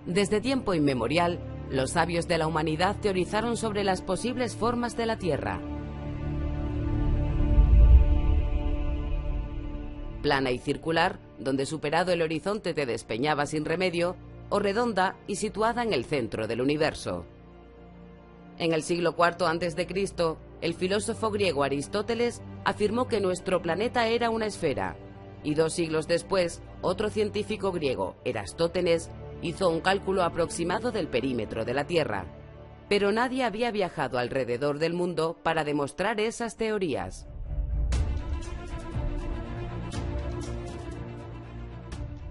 Desde tiempo inmemorial, los sabios de la humanidad teorizaron sobre las posibles formas de la Tierra. Plana y circular, donde superado el horizonte te despeñaba sin remedio, o redonda y situada en el centro del universo. En el siglo IV a.C., el filósofo griego Aristóteles afirmó que nuestro planeta era una esfera, y 2 siglos después, otro científico griego, Erastótenes, hizo un cálculo aproximado del perímetro de la Tierra. Pero nadie había viajado alrededor del mundo para demostrar esas teorías.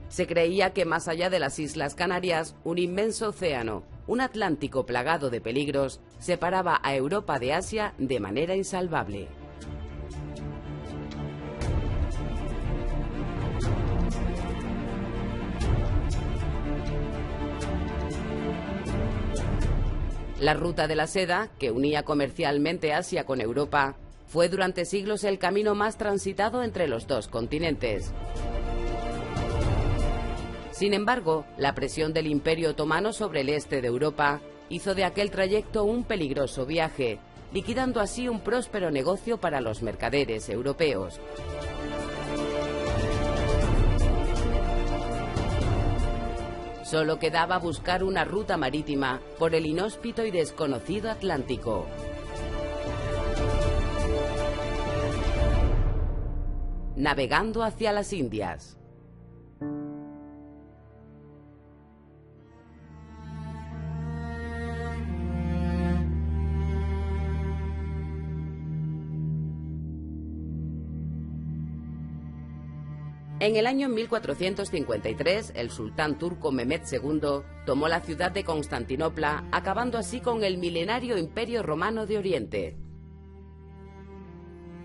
Se creía que más allá de las Islas Canarias, un inmenso océano, un Atlántico plagado de peligros, separaba a Europa de Asia de manera insalvable. La ruta de la seda, que unía comercialmente Asia con Europa, fue durante siglos el camino más transitado entre los 2 continentes. Sin embargo, la presión del Imperio Otomano sobre el este de Europa hizo de aquel trayecto un peligroso viaje, liquidando así un próspero negocio para los mercaderes europeos. Solo quedaba buscar una ruta marítima por el inhóspito y desconocido Atlántico. Navegando hacia las Indias. En el año 1453, el sultán turco Mehmed II tomó la ciudad de Constantinopla, acabando así con el milenario Imperio Romano de Oriente.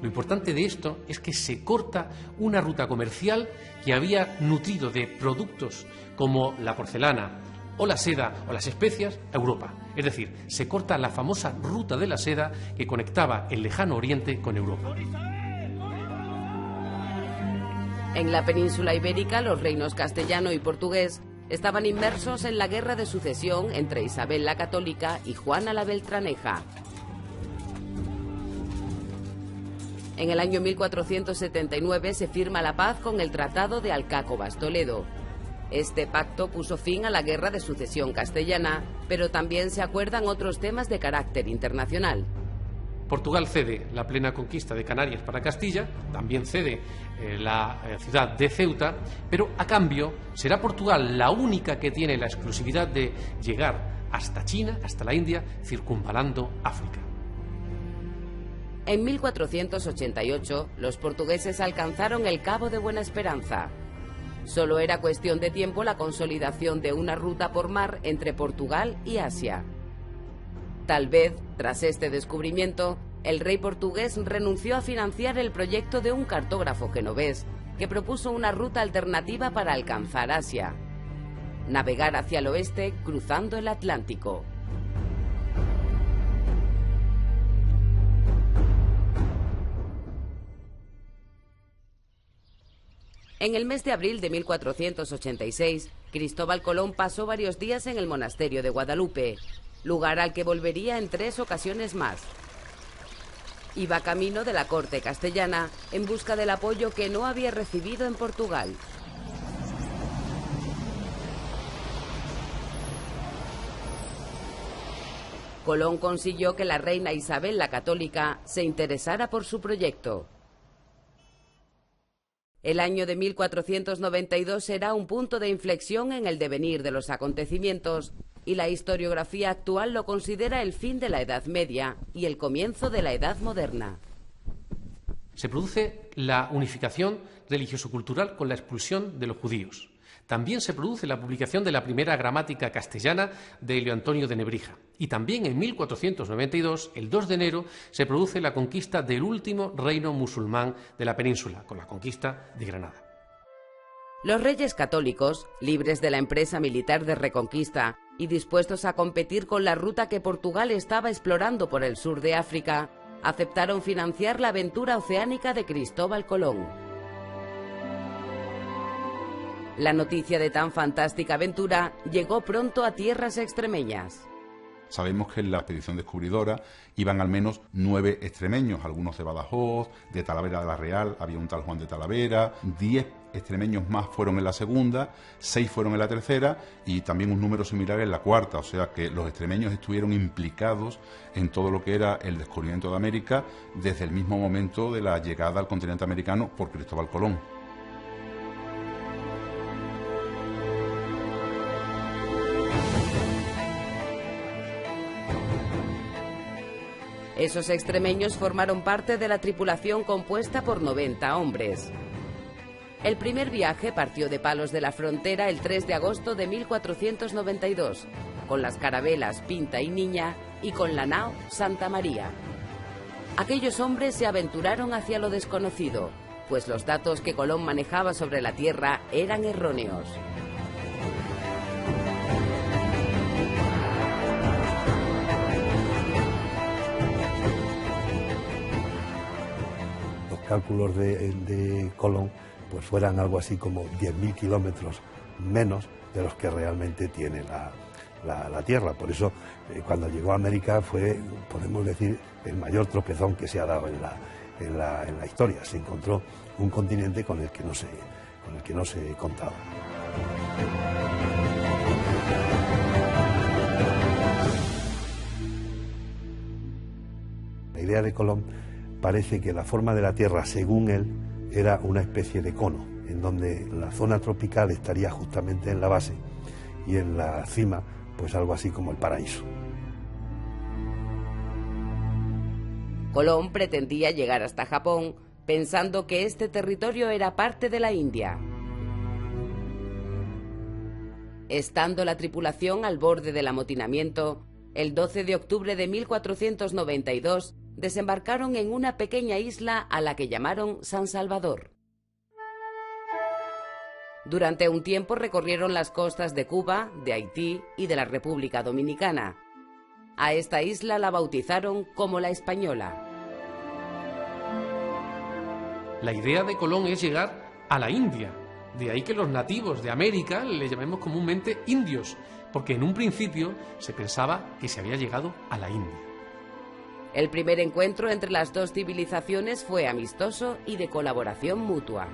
Lo importante de esto es que se corta una ruta comercial que había nutrido de productos como la porcelana o la seda o las especias a Europa. Es decir, se corta la famosa ruta de la seda que conectaba el lejano Oriente con Europa. En la península ibérica, los reinos castellano y portugués estaban inmersos en la guerra de sucesión entre Isabel la Católica y Juana la Beltraneja. En el año 1479 se firma la paz con el Tratado de Alcácovas-Toledo. Este pacto puso fin a la guerra de sucesión castellana, pero también se acuerdan otros temas de carácter internacional. Portugal cede la plena conquista de Canarias para Castilla, también cede la ciudad de Ceuta, pero a cambio será Portugal la única que tiene la exclusividad de llegar hasta China, hasta la India, circunvalando África. En 1488, los portugueses alcanzaron el Cabo de Buena Esperanza. Solo era cuestión de tiempo la consolidación de una ruta por mar entre Portugal y Asia. Tal vez, tras este descubrimiento, el rey portugués renunció a financiar el proyecto de un cartógrafo genovés que propuso una ruta alternativa para alcanzar Asia: navegar hacia el oeste cruzando el Atlántico. En el mes de abril de 1486, Cristóbal Colón pasó varios días en el monasterio de Guadalupe, lugar al que volvería en 3 ocasiones más. Iba camino de la corte castellana en busca del apoyo que no había recibido en Portugal. Colón consiguió que la reina Isabel la Católica se interesara por su proyecto. El año de 1492 será un punto de inflexión en el devenir de los acontecimientos, y la historiografía actual lo considera el fin de la Edad Media y el comienzo de la Edad Moderna. Se produce la unificación religioso-cultural con la expulsión de los judíos. También se produce la publicación de la primera gramática castellana de Elio Antonio de Nebrija. Y también en 1492, el 2 de enero, se produce la conquista del último reino musulmán de la península, con la conquista de Granada. Los reyes católicos, libres de la empresa militar de reconquista y dispuestos a competir con la ruta que Portugal estaba explorando por el sur de África, aceptaron financiar la aventura oceánica de Cristóbal Colón. La noticia de tan fantástica aventura llegó pronto a tierras extremeñas. Sabemos que en la expedición descubridora iban al menos 9 extremeños, algunos de Badajoz, de Talavera de la Real, había un tal Juan de Talavera, 10 extremeños más fueron en la segunda, 6 fueron en la tercera y también un número similar en la cuarta, o sea que los extremeños estuvieron implicados en todo lo que era el descubrimiento de América desde el mismo momento de la llegada al continente americano por Cristóbal Colón. Esos extremeños formaron parte de la tripulación compuesta por 90 hombres. El primer viaje partió de Palos de la Frontera el 3 de agosto de 1492, con las carabelas Pinta y Niña y con la nao Santa María. Aquellos hombres se aventuraron hacia lo desconocido, pues los datos que Colón manejaba sobre la Tierra eran erróneos. Cálculos de Colón pues fueran algo así como 10.000 kilómetros menos de los que realmente tiene la Tierra. Por eso cuando llegó a América fue, podemos decir, el mayor tropezón que se ha dado en la historia. Se encontró un continente con el que no se contaba. La idea de Colón parece que la forma de la Tierra, según él, era una especie de cono, en donde la zona tropical estaría justamente en la base y en la cima, pues algo así como el paraíso. Colón pretendía llegar hasta Japón, pensando que este territorio era parte de la India. Estando la tripulación al borde del amotinamiento, el 12 de octubre de 1492, desembarcaron en una pequeña isla a la que llamaron San Salvador. Durante un tiempo recorrieron las costas de Cuba, de Haití y de la República Dominicana. A esta isla la bautizaron como la Española. La idea de Colón es llegar a la India. De ahí que los nativos de América le llamemos comúnmente indios, porque en un principio se pensaba que se había llegado a la India. El primer encuentro entre las dos civilizaciones fue amistoso y de colaboración mutua.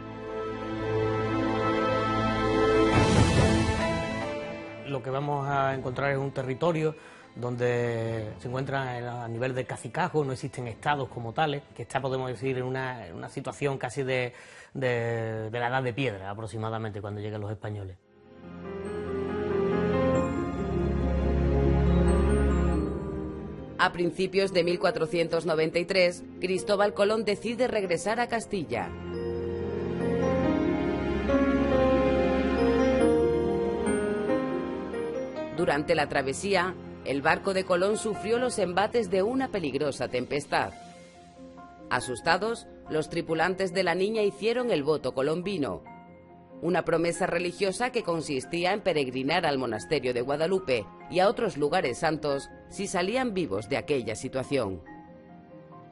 Lo que vamos a encontrar es un territorio donde se encuentra a nivel de cacicazgo, no existen estados como tales, que está, podemos decir, en una situación casi de la edad de piedra aproximadamente cuando llegan los españoles. A principios de 1493, Cristóbal Colón decide regresar a Castilla. Durante la travesía, el barco de Colón sufrió los embates de una peligrosa tempestad. Asustados, los tripulantes de la Niña hicieron el voto colombino, una promesa religiosa que consistía en peregrinar al monasterio de Guadalupe y a otros lugares santos si salían vivos de aquella situación.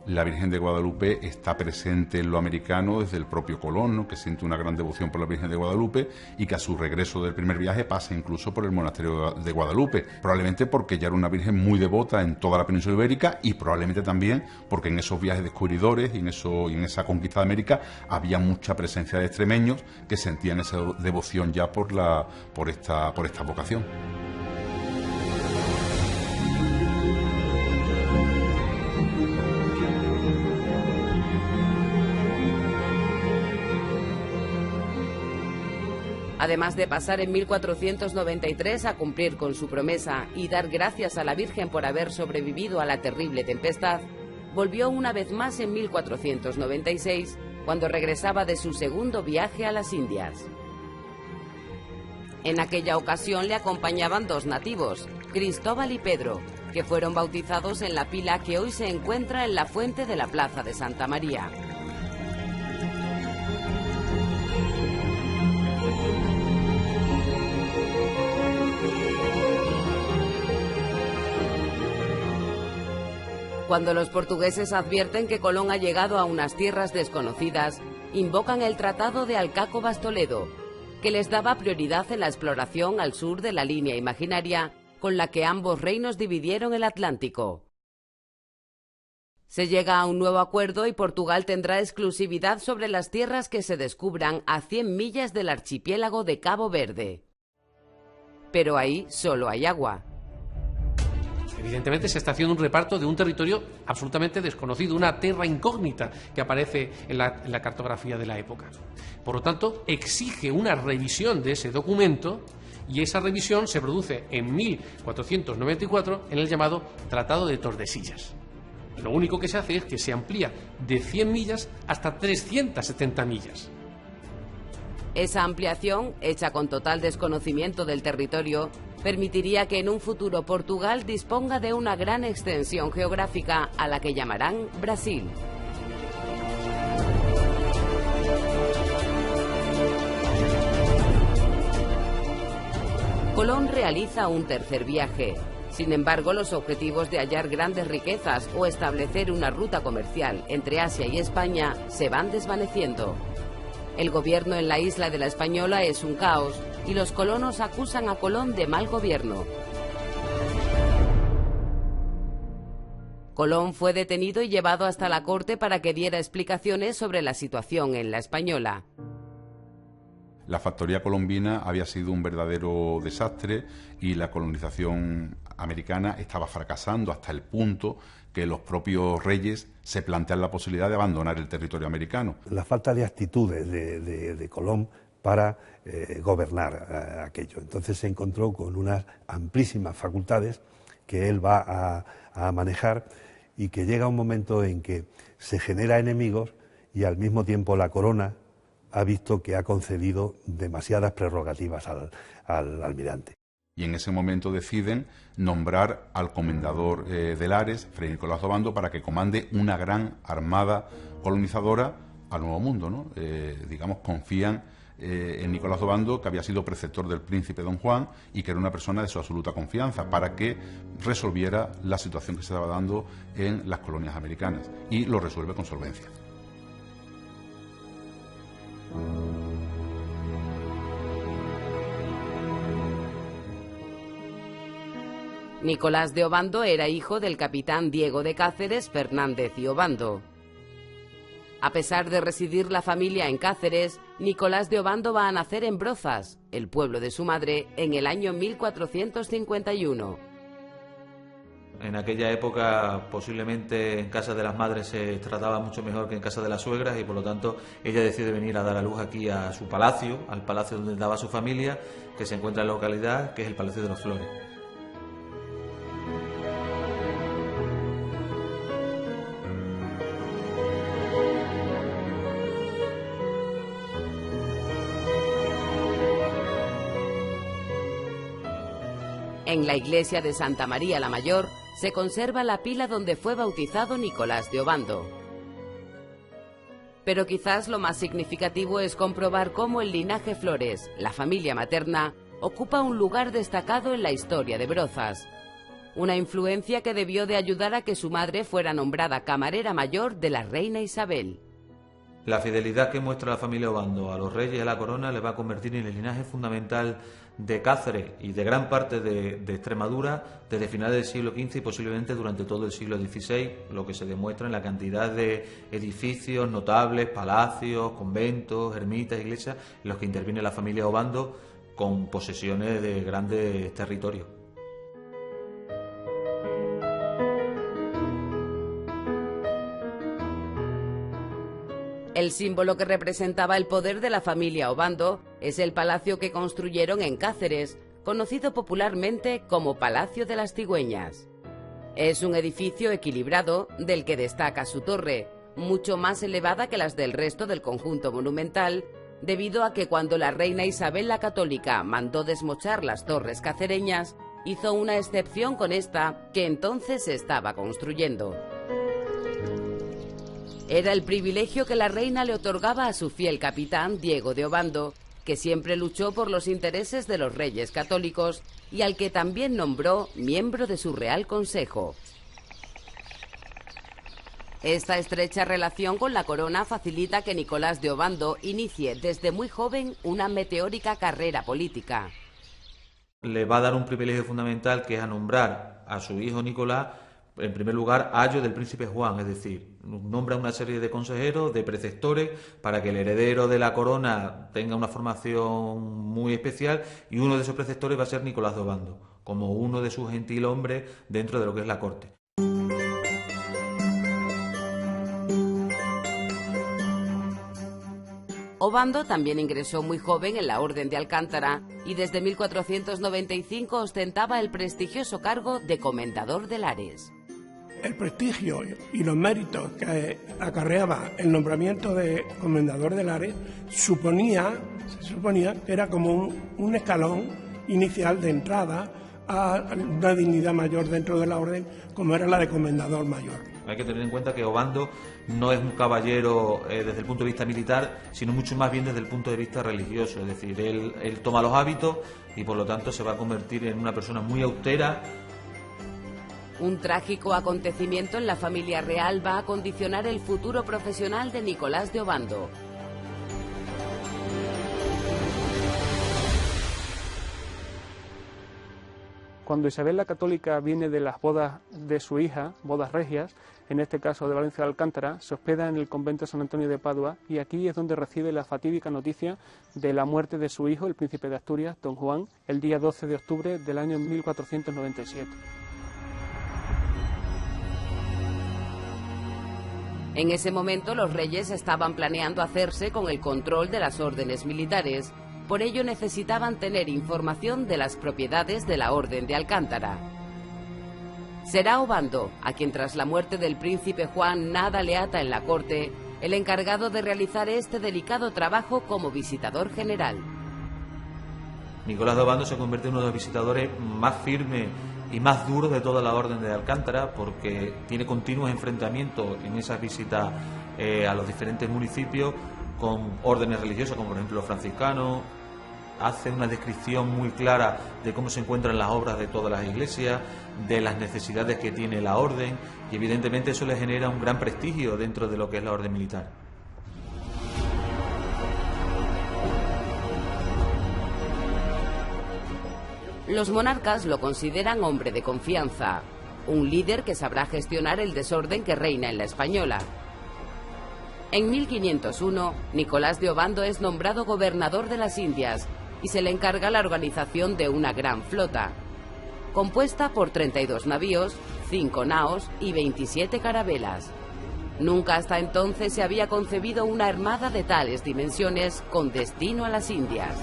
La Virgen de Guadalupe está presente en lo americano desde el propio Colón, ¿no?, que siente una gran devoción por la Virgen de Guadalupe y que a su regreso del primer viaje pasa incluso por el monasterio de Guadalupe, probablemente porque ya era una Virgen muy devota en toda la península ibérica y probablemente también porque en esos viajes descubridores y en esa conquista de América había mucha presencia de extremeños que sentían esa devoción ya por esta vocación. Además de pasar en 1493 a cumplir con su promesa y dar gracias a la Virgen por haber sobrevivido a la terrible tempestad, volvió una vez más en 1496, cuando regresaba de su segundo viaje a las Indias. En aquella ocasión le acompañaban dos nativos, Cristóbal y Pedro, que fueron bautizados en la pila que hoy se encuentra en la fuente de la Plaza de Santa María. Cuando los portugueses advierten que Colón ha llegado a unas tierras desconocidas, invocan el Tratado de Alcácobas Toledo, que les daba prioridad en la exploración al sur de la línea imaginaria con la que ambos reinos dividieron el Atlántico. Se llega a un nuevo acuerdo y Portugal tendrá exclusividad sobre las tierras que se descubran a 100 millas del archipiélago de Cabo Verde. Pero ahí solo hay agua. Evidentemente se está haciendo un reparto de un territorio absolutamente desconocido, una terra incógnita que aparece en la cartografía de la época. Por lo tanto, exige una revisión de ese documento y esa revisión se produce en 1494 en el llamado Tratado de Tordesillas. Lo único que se hace es que se amplía de 100 millas hasta 370 millas. Esa ampliación, hecha con total desconocimiento del territorio, permitiría que en un futuro Portugal disponga de una gran extensión geográfica a la que llamarán Brasil. Colón realiza un tercer viaje. Sin embargo, los objetivos de hallar grandes riquezas o establecer una ruta comercial entre Asia y España se van desvaneciendo. El gobierno en la isla de la Española es un caos y los colonos acusan a Colón de mal gobierno. Colón fue detenido y llevado hasta la corte para que diera explicaciones sobre la situación en la Española. La factoría colombina había sido un verdadero desastre y la colonización americana estaba fracasando hasta el punto que los propios reyes se plantean la posibilidad de abandonar el territorio americano. La falta de actitudes de Colón para gobernar aquello. Entonces se encontró con unas amplísimas facultades que él va a manejar y que llega un momento en que se genera enemigos y al mismo tiempo la corona ha visto que ha concedido demasiadas prerrogativas al almirante. Y en ese momento deciden nombrar al comendador de Lares, Fray Nicolás de Obando, para que comande una gran armada colonizadora al Nuevo Mundo, ¿no? Digamos, confían en Nicolás de Obando, que había sido preceptor del príncipe Don Juan y que era una persona de su absoluta confianza, para que resolviera la situación que se estaba dando en las colonias americanas. Y lo resuelve con solvencia. Nicolás de Obando era hijo del capitán Diego de Cáceres Fernández y Obando. A pesar de residir la familia en Cáceres, Nicolás de Obando va a nacer en Brozas, el pueblo de su madre, en el año 1451. En aquella época posiblemente en casa de las madres se trataba mucho mejor que en casa de las suegras y por lo tanto ella decide venir a dar a luz aquí a su palacio, al palacio donde estaba su familia, que se encuentra en la localidad, que es el Palacio de los Flores. En la iglesia de Santa María la Mayor se conserva la pila donde fue bautizado Nicolás de Obando. Pero quizás lo más significativo es comprobar cómo el linaje Flores, la familia materna, ocupa un lugar destacado en la historia de Brozas. Una influencia que debió de ayudar a que su madre fuera nombrada camarera mayor de la reina Isabel. La fidelidad que muestra la familia Obando a los reyes y a la corona le va a convertir en el linaje fundamental de Cáceres y de gran parte de Extremadura desde finales del siglo XV y posiblemente durante todo el siglo XVI, lo que se demuestra en la cantidad de edificios notables, palacios, conventos, ermitas, iglesias, en los que interviene la familia Obando con posesiones de grandes territorios. El símbolo que representaba el poder de la familia Obando es el palacio que construyeron en Cáceres, conocido popularmente como Palacio de las Cigüeñas. Es un edificio equilibrado del que destaca su torre, mucho más elevada que las del resto del conjunto monumental, debido a que cuando la reina Isabel la Católica mandó desmochar las torres cacereñas, hizo una excepción con esta que entonces se estaba construyendo. Era el privilegio que la reina le otorgaba a su fiel capitán Diego de Obando, que siempre luchó por los intereses de los reyes católicos y al que también nombró miembro de su Real Consejo. Esta estrecha relación con la corona facilita que Nicolás de Obando inicie desde muy joven una meteórica carrera política. Le va a dar un privilegio fundamental, que es a nombrar a su hijo Nicolás, en primer lugar, ayo del príncipe Juan, es decir, nombra una serie de consejeros, de preceptores, para que el heredero de la corona tenga una formación muy especial, y uno de esos preceptores va a ser Nicolás de Obando, como uno de sus gentilhombres dentro de lo que es la corte. Obando también ingresó muy joven en la Orden de Alcántara y desde 1495 ostentaba el prestigioso cargo de comendador de Lares. El prestigio y los méritos que acarreaba el nombramiento de comendador de Lares se suponía que era como un escalón inicial de entrada a una dignidad mayor dentro de la orden, como era la de comendador mayor. Hay que tener en cuenta que Obando no es un caballero desde el punto de vista militar, sino mucho más bien desde el punto de vista religioso. Es decir, él toma los hábitos y por lo tanto se va a convertir en una persona muy austera. Un trágico acontecimiento en la familia real va a condicionar el futuro profesional de Nicolás de Obando. Cuando Isabel la Católica viene de las bodas de su hija, bodas regias, en este caso de Valencia de Alcántara, se hospeda en el convento de San Antonio de Padua y aquí es donde recibe la fatídica noticia de la muerte de su hijo, el príncipe de Asturias, don Juan, el día 12 de octubre del año 1497. En ese momento los reyes estaban planeando hacerse con el control de las órdenes militares. Por ello necesitaban tener información de las propiedades de la Orden de Alcántara. Será Obando, a quien tras la muerte del príncipe Juan nada le ata en la corte, el encargado de realizar este delicado trabajo como visitador general. Nicolás de Obando se convierte en uno de los visitadores más firmes y más duros de toda la Orden de Alcántara, porque tiene continuos enfrentamientos en esas visitas a los diferentes municipios con órdenes religiosas, como por ejemplo los franciscanos. Hace una descripción muy clara de cómo se encuentran las obras de todas las iglesias, de las necesidades que tiene la orden, y evidentemente eso le genera un gran prestigio dentro de lo que es la orden militar. Los monarcas lo consideran hombre de confianza, un líder que sabrá gestionar el desorden que reina en la Española. En 1501, Nicolás de Obando es nombrado gobernador de las Indias y se le encarga la organización de una gran flota, compuesta por 32 navíos, 5 naos y 27 carabelas. Nunca hasta entonces se había concebido una armada de tales dimensiones con destino a las Indias.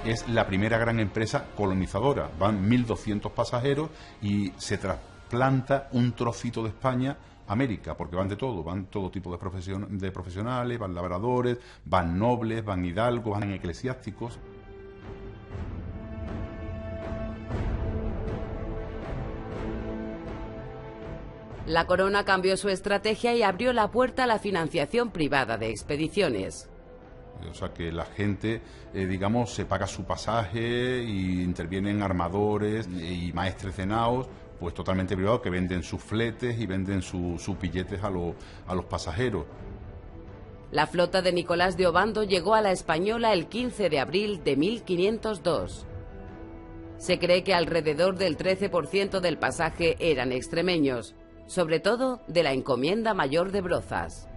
Es la primera gran empresa colonizadora. Van 1.200 pasajeros y se trasplanta un trocito de España a América, porque van de todo, van todo tipo de profesionales, van labradores, van nobles, van hidalgos, van eclesiásticos. La corona cambió su estrategia y abrió la puerta a la financiación privada de expediciones. O sea que la gente, digamos, se paga su pasaje y intervienen armadores y maestres de naos, pues totalmente privados, que venden sus fletes y venden sus billetes a los pasajeros. La flota de Nicolás de Obando llegó a la Española el 15 de abril de 1502. Se cree que alrededor del 13% del pasaje eran extremeños, sobre todo de la Encomienda Mayor de Brozas.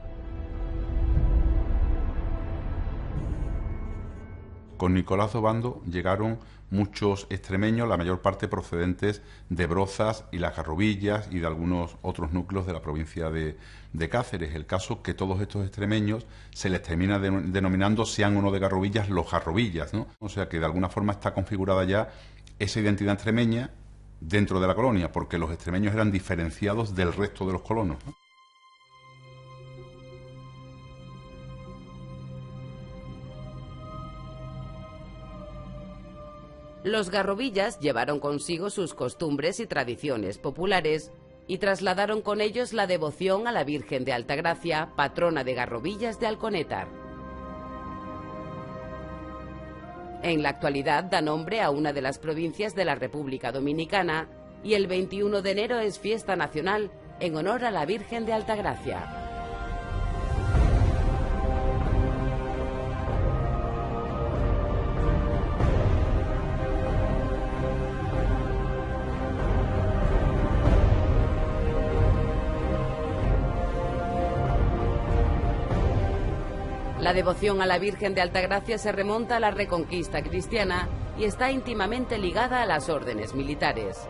Con Nicolás de Obando llegaron muchos extremeños, la mayor parte procedentes de Brozas y las Garrobillas y de algunos otros núcleos de la provincia de Cáceres. El caso que todos estos extremeños se les termina denominando, sean o no de Garrobillas, los Garrobillas, ¿no? O sea que de alguna forma está configurada ya esa identidad extremeña dentro de la colonia, porque los extremeños eran diferenciados del resto de los colonos, ¿no? Los Garrobillas llevaron consigo sus costumbres y tradiciones populares y trasladaron con ellos la devoción a la Virgen de Altagracia, patrona de Garrobillas de Alconétar. En la actualidad da nombre a una de las provincias de la República Dominicana y el 21 de enero es fiesta nacional en honor a la Virgen de Altagracia. La devoción a la Virgen de Altagracia se remonta a la Reconquista cristiana y está íntimamente ligada a las órdenes militares.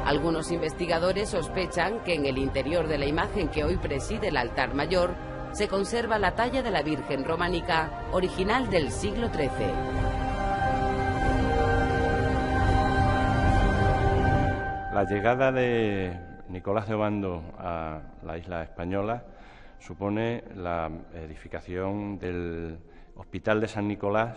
Algunos investigadores sospechan que en el interior de la imagen que hoy preside el altar mayor se conserva la talla de la Virgen románica original del siglo XIII. La llegada de Nicolás de Obando a la isla española supone la edificación del Hospital de San Nicolás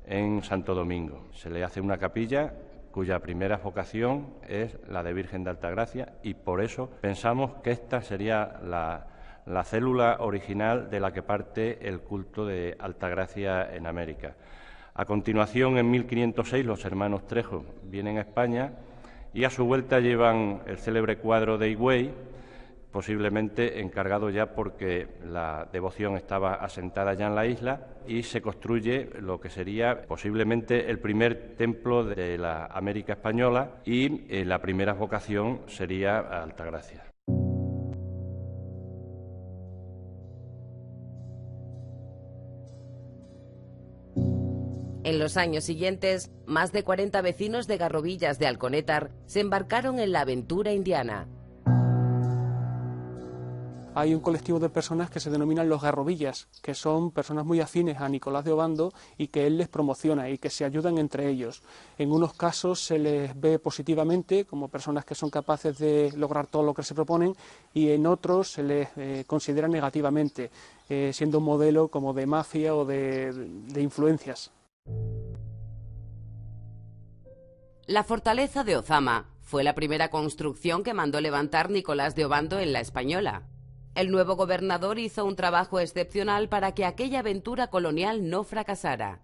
en Santo Domingo. Se le hace una capilla cuya primera vocación es la de Virgen de Altagracia y por eso pensamos que esta sería la célula original de la que parte el culto de Altagracia en América. A continuación, en 1506, los hermanos Trejo vienen a España y a su vuelta llevan el célebre cuadro de Higüey, posiblemente encargado ya porque la devoción estaba asentada ya en la isla y se construye lo que sería posiblemente el primer templo de la América española y la primera vocación sería Altagracia. En los años siguientes, más de 40 vecinos de Garrovillas de Alconétar se embarcaron en la aventura indiana. Hay un colectivo de personas que se denominan los Garrovillas, que son personas muy afines a Nicolás de Obando y que él les promociona y que se ayudan entre ellos. En unos casos se les ve positivamente como personas que son capaces de lograr todo lo que se proponen y en otros se les considera negativamente, siendo un modelo como de mafia o de influencias. La fortaleza de Ozama fue la primera construcción que mandó levantar Nicolás de Obando en la Española. El nuevo gobernador hizo un trabajo excepcional para que aquella aventura colonial no fracasara.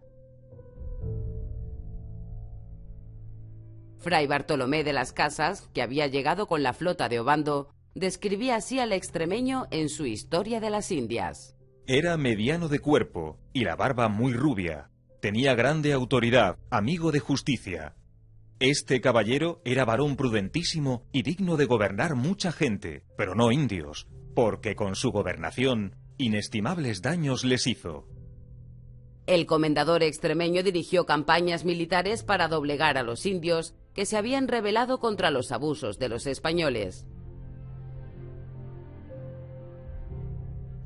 Fray Bartolomé de las Casas, que había llegado con la flota de Obando, describía así al extremeño en su Historia de las Indias. Era mediano de cuerpo y la barba muy rubia. Tenía grande autoridad, amigo de justicia. Este caballero era varón prudentísimo y digno de gobernar mucha gente, pero no indios, porque con su gobernación inestimables daños les hizo. El comendador extremeño dirigió campañas militares para doblegar a los indios que se habían rebelado contra los abusos de los españoles.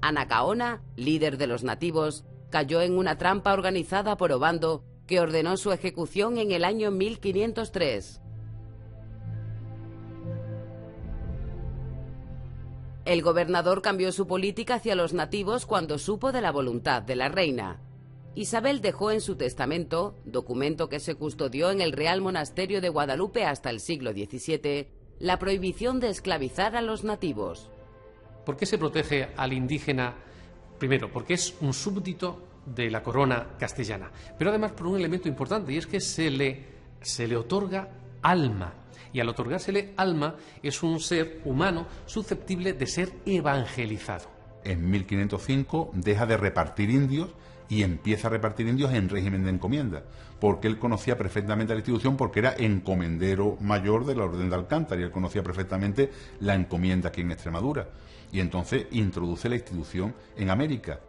Anacaona, líder de los nativos, cayó en una trampa organizada por Obando que ordenó su ejecución en el año 1503. El gobernador cambió su política hacia los nativos cuando supo de la voluntad de la reina. Isabel dejó en su testamento, documento que se custodió en el Real Monasterio de Guadalupe hasta el siglo XVII, la prohibición de esclavizar a los nativos. ¿Por qué se protege al indígena? Primero, porque es un súbdito de la corona castellana, pero además por un elemento importante, y es que se le otorga alma. Y al otorgársele alma es un ser humano susceptible de ser evangelizado. En 1505 deja de repartir indios y empieza a repartir indios en régimen de encomienda, porque él conocía perfectamente la institución porque era encomendero mayor de la Orden de Alcántara y él conocía perfectamente la encomienda aquí en Extremadura. Y entonces introduce la institución en América.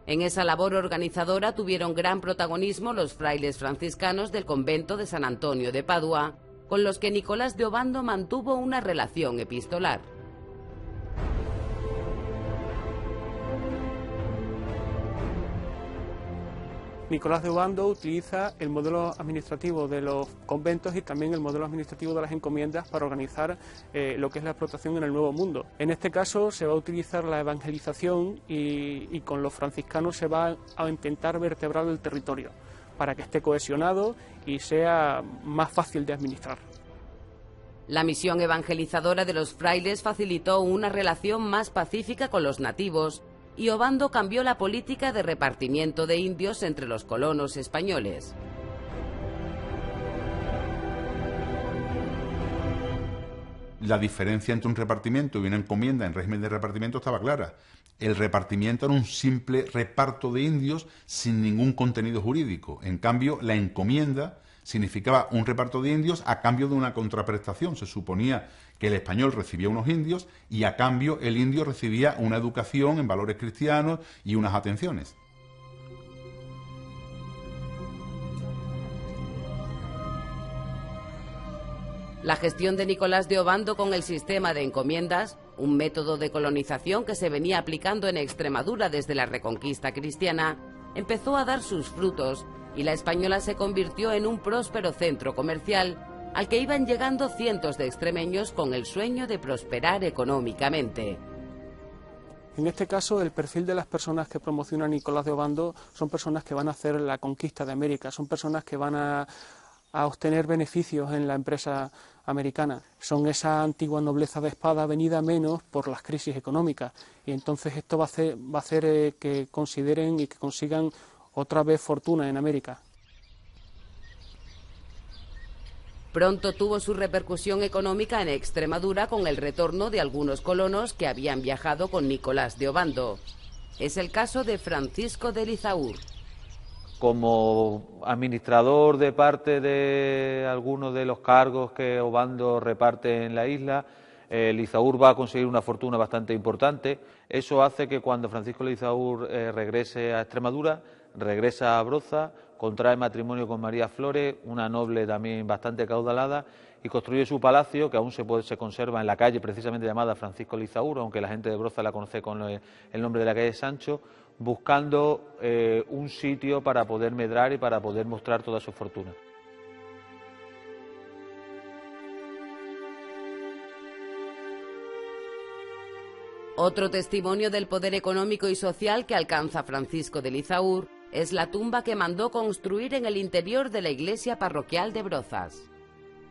En esa labor organizadora tuvieron gran protagonismo los frailes franciscanos del convento de San Antonio de Padua, con los que Nicolás de Obando mantuvo una relación epistolar. Nicolás de Obando utiliza el modelo administrativo de los conventos y también el modelo administrativo de las encomiendas para organizar lo que es la explotación en el Nuevo Mundo. En este caso se va a utilizar la evangelización y con los franciscanos se va a intentar vertebrar el territorio para que esté cohesionado y sea más fácil de administrar. La misión evangelizadora de los frailes facilitó una relación más pacífica con los nativos y Obando cambió la política de repartimiento de indios entre los colonos españoles. La diferencia entre un repartimiento y una encomienda en régimen de repartimiento estaba clara. El repartimiento era un simple reparto de indios sin ningún contenido jurídico. En cambio, la encomienda significaba un reparto de indios a cambio de una contraprestación. Se suponía que el español recibía unos indios y a cambio el indio recibía una educación en valores cristianos y unas atenciones. La gestión de Nicolás de Obando con el sistema de encomiendas, un método de colonización que se venía aplicando en Extremadura desde la Reconquista cristiana, empezó a dar sus frutos y la Española se convirtió en un próspero centro comercial al que iban llegando cientos de extremeños con el sueño de prosperar económicamente. En este caso, el perfil de las personas que promociona Nicolás de Obando son personas que van a hacer la conquista de América, son personas que van a obtener beneficios en la empresa americana. Son esa antigua nobleza de espada venida menos por las crisis económicas, y entonces esto va a hacer que consideren y que consigan otra vez fortuna en América. Pronto tuvo su repercusión económica en Extremadura con el retorno de algunos colonos que habían viajado con Nicolás de Obando. Es el caso de Francisco de Lizaur. Como administrador de parte de algunos de los cargos que Obando reparte en la isla, Lizaur va a conseguir una fortuna bastante importante. Eso hace que cuando Francisco Lizaur regrese a Extremadura, regresa a Broza, contrae matrimonio con María Flores, una noble también bastante caudalada, y construye su palacio, que aún se conserva en la calle precisamente llamada Francisco Lizaur, aunque la gente de Broza la conoce con el nombre de la calle Sancho, buscando un sitio para poder medrar y para poder mostrar toda su fortuna. Otro testimonio del poder económico y social que alcanza Francisco de Lizaur es la tumba que mandó construir en el interior de la iglesia parroquial de Brozas.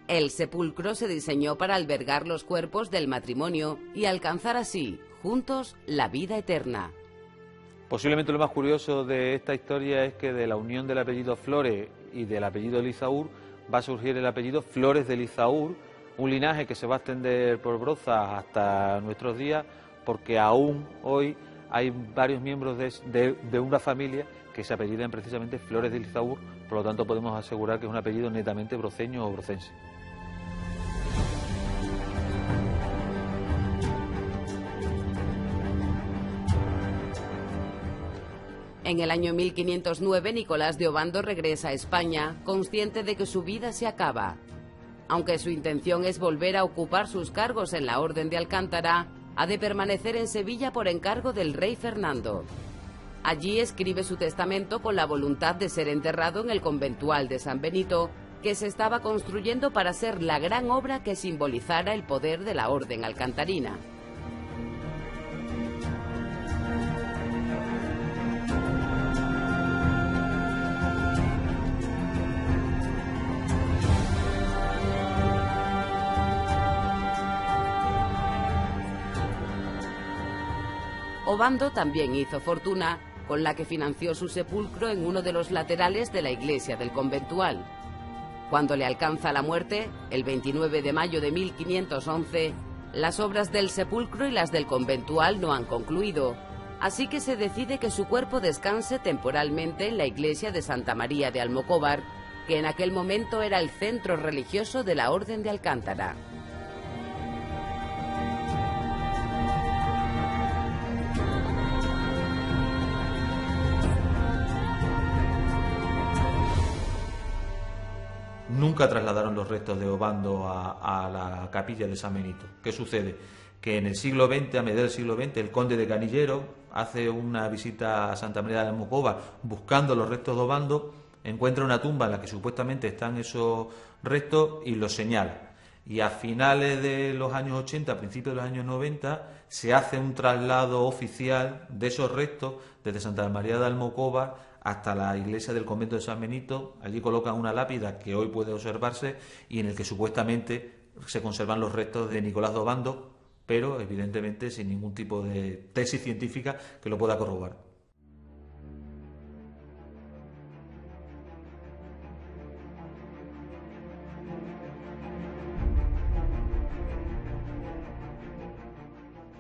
El sepulcro se diseñó para albergar los cuerpos del matrimonio y alcanzar así, juntos, la vida eterna. Posiblemente lo más curioso de esta historia es que de la unión del apellido Flores y del apellido Lizaur va a surgir el apellido Flores de Lizaur, un linaje que se va a extender por Brozas hasta nuestros días, porque aún hoy hay varios miembros de una familia que se apellidan precisamente Flores de Lizaur, por lo tanto podemos asegurar que es un apellido netamente broceño o brocense. En el año 1509, Nicolás de Obando regresa a España, consciente de que su vida se acaba. Aunque su intención es volver a ocupar sus cargos en la Orden de Alcántara, ha de permanecer en Sevilla por encargo del rey Fernando. Allí escribe su testamento con la voluntad de ser enterrado en el conventual de San Benito, que se estaba construyendo para ser la gran obra que simbolizara el poder de la Orden alcantarina. Obando también hizo fortuna, con la que financió su sepulcro en uno de los laterales de la iglesia del conventual. Cuando le alcanza la muerte, el 29 de mayo de 1511, las obras del sepulcro y las del conventual no han concluido, así que se decide que su cuerpo descanse temporalmente en la iglesia de Santa María de Almocóvar, que en aquel momento era el centro religioso de la Orden de Alcántara. Nunca trasladaron los restos de Obando a la capilla de San Benito. ¿Qué sucede? Que en el siglo XX, a mediados del siglo XX, el conde de Canillero hace una visita a Santa María de Almocóvar buscando los restos de Obando, encuentra una tumba en la que supuestamente están esos restos y los señala. Y a finales de los años 80, a principios de los años 90, se hace un traslado oficial de esos restos desde Santa María de Almocóvar hasta la iglesia del convento de San Benito. Allí colocan una lápida que hoy puede observarse y en el que supuestamente se conservan los restos de Nicolás de Obando, pero evidentemente sin ningún tipo de tesis científica que lo pueda corroborar.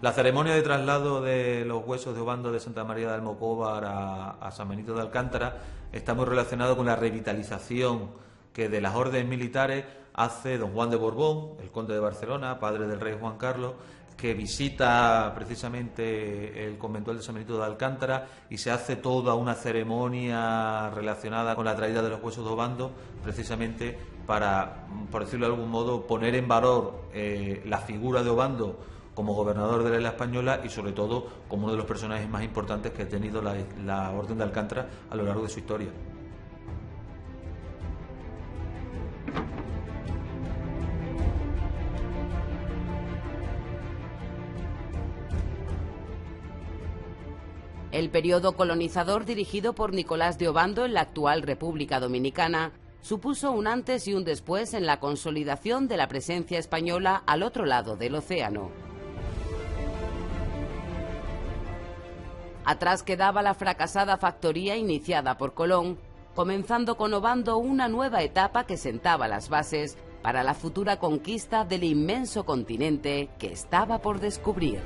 La ceremonia de traslado de los huesos de Obando de Santa María de Almocóvar a San Benito de Alcántara está muy relacionado con la revitalización que de las órdenes militares hace don Juan de Borbón, el conde de Barcelona, padre del rey Juan Carlos, que visita precisamente el conventual de San Benito de Alcántara y se hace toda una ceremonia relacionada con la traída de los huesos de Obando, precisamente para, por decirlo de algún modo, poner en valor la figura de Obando como gobernador de la isla española y sobre todo como uno de los personajes más importantes que ha tenido la Orden de Alcántara a lo largo de su historia. El periodo colonizador dirigido por Nicolás de Obando en la actual República Dominicana supuso un antes y un después en la consolidación de la presencia española al otro lado del océano. Atrás quedaba la fracasada factoría iniciada por Colón, comenzando con Obando una nueva etapa que sentaba las bases para la futura conquista del inmenso continente que estaba por descubrir.